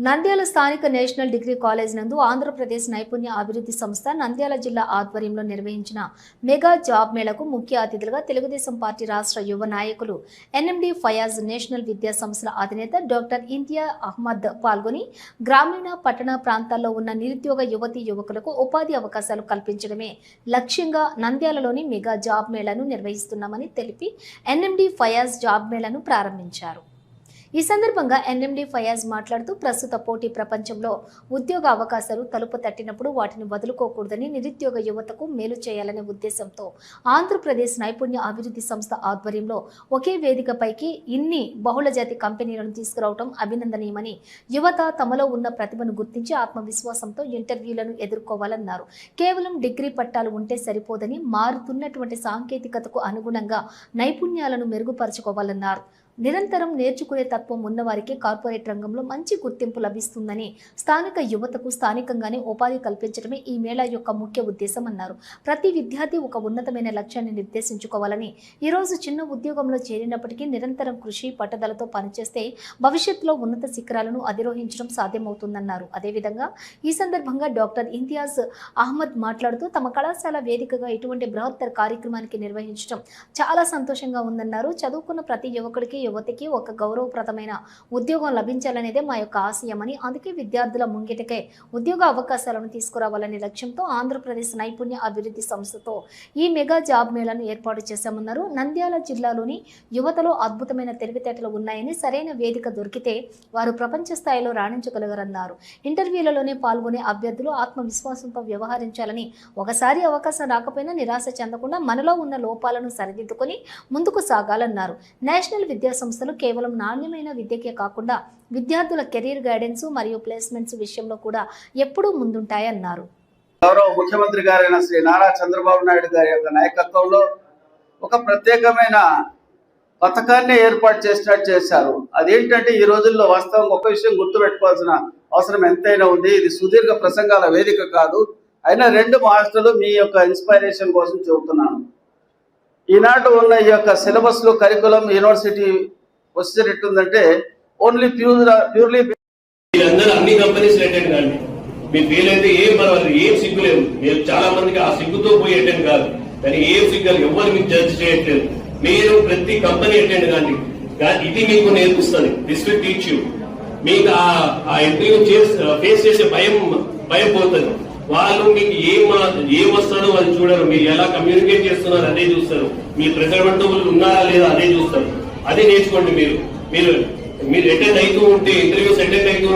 నంద్యాల స్థానిక national degree college నందు ఆంధ్రప్రదేశ్ నైపుణ్య అభివృద్ధి సంస్థ నంద్యాల జిల్లా ఆధ్వర్యంలో నిర్వహించిన మెగా జాబ్ మేళకు ముఖ్య అతిథులుగా తెలుగుదేశం పార్టీ రాష్ట్ర యువ నాయకులు ఎన్ఎండి ఫయాజ్, నేషనల్ విద్యా సంస్థల అధినేత డాక్టర్ ఇంతియాజ్ అహ్మద్ పాల్గొని గ్రామీణ పట్టణ ప్రాంతాల్లో ఉన్న నిరుద్యోగ యువతీ యువకులకు ఉపాధి అవకాశాలు కల్పించడమే లక్ష్యంగా నంద్యాలలోని మెగా జాబ్ మేళను నిర్వహిస్తున్నామని తెలిపి ఎన్ఎండి ఫయాజ్ జాబ్ మేళను ప్రారంభించారు. ఈ సందర్భంగా ఎన్ఎండి ఫయాజ్ మాట్లాడుతూ ప్రస్తుత పోటీ ప్రపంచంలో ఉద్యోగ అవకాశాలు తలుపు తట్టినప్పుడు వాటిని వదులుకోకూడదని, నిరుద్యోగ యువతకు మేలు చేయాలనే ఉద్దేశంతో ఆంధ్రప్రదేశ్ నైపుణ్య అభివృద్ధి సంస్థ ఆధ్వర్యంలో ఒకే వేదికపైకి ఇన్ని బహుళజాతి కంపెనీలను తీసుకురావడం అభినందనీయమని, యువత తమలో ఉన్న ప్రతిభను గుర్తించి ఆత్మవిశ్వాసంతో ఇంటర్వ్యూలను ఎదుర్కోవాలన్నారు. కేవలం డిగ్రీ పట్టాలు ఉంటే సరిపోదని, మారుతున్నటువంటి సాంకేతికతకు అనుగుణంగా నైపుణ్యాలను మెరుగుపరచుకోవాలన్నారు. నిరంతరం నేర్చుకునే తత్వం ఉన్నవారికి కార్పొరేట్ రంగంలో మంచి గుర్తింపు లభిస్తుందని, స్థానిక యువతకు స్థానికంగానే ఉపాధి కల్పించడమే ఈ మేళా యొక్క ముఖ్య ఉద్దేశం అన్నారు. ప్రతి విద్యార్థి ఒక ఉన్నతమైన లక్ష్యాన్ని నిర్దేశించుకోవాలని, ఈరోజు చిన్న ఉద్యోగంలో చేరినప్పటికీ నిరంతరం కృషి పట్టుదలతో పనిచేస్తే భవిష్యత్తులో ఉన్నత శిఖరాలను అధిరోహించడం సాధ్యమవుతుందన్నారు. అదేవిధంగా ఈ సందర్భంగా డాక్టర్ ఇంతియాజ్ అహ్మద్ మాట్లాడుతూ తమ కళాశాల వేదికగా ఇటువంటి బృహత్తర కార్యక్రమానికి నిర్వహించడం చాలా సంతోషంగా ఉందన్నారు. చదువుకున్న ప్రతి యువతికి ఒక గౌరవప్రదమైన ఉద్యోగం లభించాలనేదే మా యొక్క ఆశయమని, అందుకే విద్యార్థుల ముంగిటకే ఉద్యోగ అవకాశాలను తీసుకురావాలనే లక్ష్యంతో ఆంధ్రప్రదేశ్ నైపుణ్య అభివృద్ధి సంస్థతో ఈ మెగా జాబ్ మేళాను ఏర్పాటు చేశామన్నారు. నంద్యాల జిల్లాలోని యువతలో అద్భుతమైన తెలివితేటలు ఉన్నాయని, సరైన వేదిక దొరికితే వారు ప్రపంచ స్థాయిలో రాణించగలగరన్నారు. ఇంటర్వ్యూలలోనే పాల్గొనే అభ్యర్థులు ఆత్మవిశ్వాసంతో వ్యవహరించాలని, ఒకసారి అవకాశం రాకపోయినా నిరాశ చెందకుండా మనలో ఉన్న లోపాలను సరిదిద్దుకొని ముందుకు సాగాలన్నారు. నేషనల్ విద్యా సంస్థలు కేవలం నాణ్యమైన విద్యకే కాకుండా విద్యార్థుల కెరీర్ గైడెన్స్ మరియు ప్లేస్మెంట్స్ విషయంలో కూడా ఎప్పుడూ ముందుంటాయన్నారు. గౌరవ ముఖ్యమంత్రి గారైన శ్రీ నారా చంద్రబాబు నాయుడు గారి యొక్క నాయకత్వంలో ఒక ప్రత్యేకమైన పథకాన్ని ఏర్పాటు చేశారు. అదేంటంటే ఈ రోజుల్లో వాస్తవంగా ఒక విషయం గుర్తుపెట్టుకోవాల్సిన అవసరం ఎంతైనా ఉంది. ఇది సుదీర్ఘ ప్రసంగాల వేదిక కాదు. అయినా రెండు మాస్టర్లు మీ యొక్క ఇన్స్పైరేషన్ కోసం చెబుతున్నాను. ఈనాడు ఉన్న ఈ యొక్క సిలబస్లో కరికులం యూనివర్సిటీ ప్రొసీజర్ ఎట్టుందంటే ఓన్లీ ప్యూర్లీ అన్ని కంపెనీస్ అటెండ్ కాండి. మీరు ఫెయిల్ అయితే ఏం పర్వాలేదు, ఏం సిగ్గు లేదు. మీరు చాలా మందికి ఆ సిగ్గుతో పోయి అటెండ్ కాదు, కానీ ఏం సిగ్గు ఎవరు మీకు జడ్జ్ చేయట్లేదు. మీరు ప్రతి కంపెనీ అటెండ్ కాండి. ఇది మీకు నేర్పిస్తుంది. This will teach you. మీకు ఆ ఇంటర్వ్యూ ఫేస్ చేసే భయం పోతుంది. వాళ్ళు మీకు ఏం వస్తారో వాళ్ళు చూడరు. మీరు ఎలా కమ్యూనికేట్ చేస్తున్నారు అదే చూస్తారు. మీ ప్రెజర్వేటివ్లు ఉన్నారా లేదా అదే చూస్తారు. అదే నేర్చుకోండి. మీరు అటెండ్ అవుతూ ఉంటే, ఇంటర్వ్యూస్ అటెండ్ అవుతూ